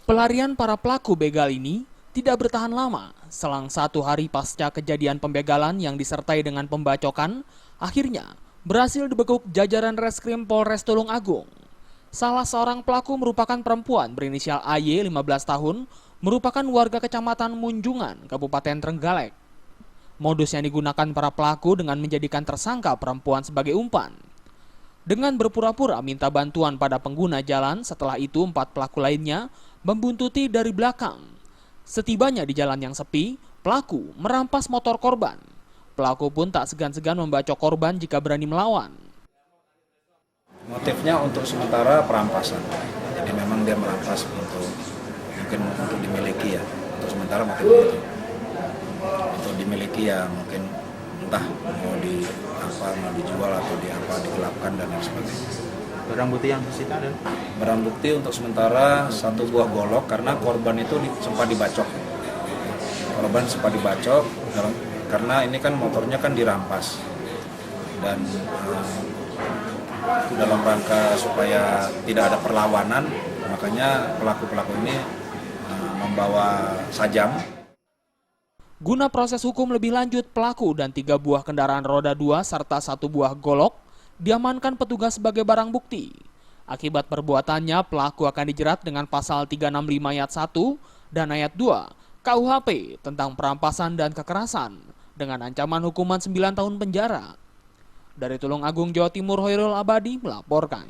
Pelarian para pelaku begal ini tidak bertahan lama. Selang 1 hari pasca kejadian pembegalan yang disertai dengan pembacokan, akhirnya berhasil dibekuk jajaran Reskrim Polres Tulung Agung. Salah seorang pelaku merupakan perempuan berinisial AY, 15 tahun, merupakan warga Kecamatan Munjungan, Kabupaten Trenggalek. Modus yang digunakan para pelaku dengan menjadikan tersangka perempuan sebagai umpan. Dengan berpura-pura minta bantuan pada pengguna jalan, setelah itu 4 pelaku lainnya membuntuti dari belakang. Setibanya di jalan yang sepi, pelaku merampas motor korban. Pelaku pun tak segan-segan membacok korban jika berani melawan. Motifnya untuk sementara perampasan. Jadi memang dia merampas untuk dimiliki ya. Untuk sementara motifnya itu. Untuk dimiliki ya mungkin entah mau dijual atau digelapkan dan lain sebagainya. Barang bukti yang disita adalah? Barang bukti untuk sementara 1 buah golok karena korban itu sempat dibacok. Korban sempat dibacok karena ini kan motornya kan dirampas. Dan dalam rangka supaya tidak ada perlawanan, makanya pelaku-pelaku ini membawa sajam. Guna proses hukum lebih lanjut, pelaku dan 3 buah kendaraan roda 2 serta 1 buah golok diamankan petugas sebagai barang bukti. Akibat perbuatannya, pelaku akan dijerat dengan pasal 365 ayat 1 dan ayat 2 KUHP tentang perampasan dan kekerasan dengan ancaman hukuman 9 tahun penjara. Dari Tulung Agung, Jawa Timur, Hoirul Abadi melaporkan.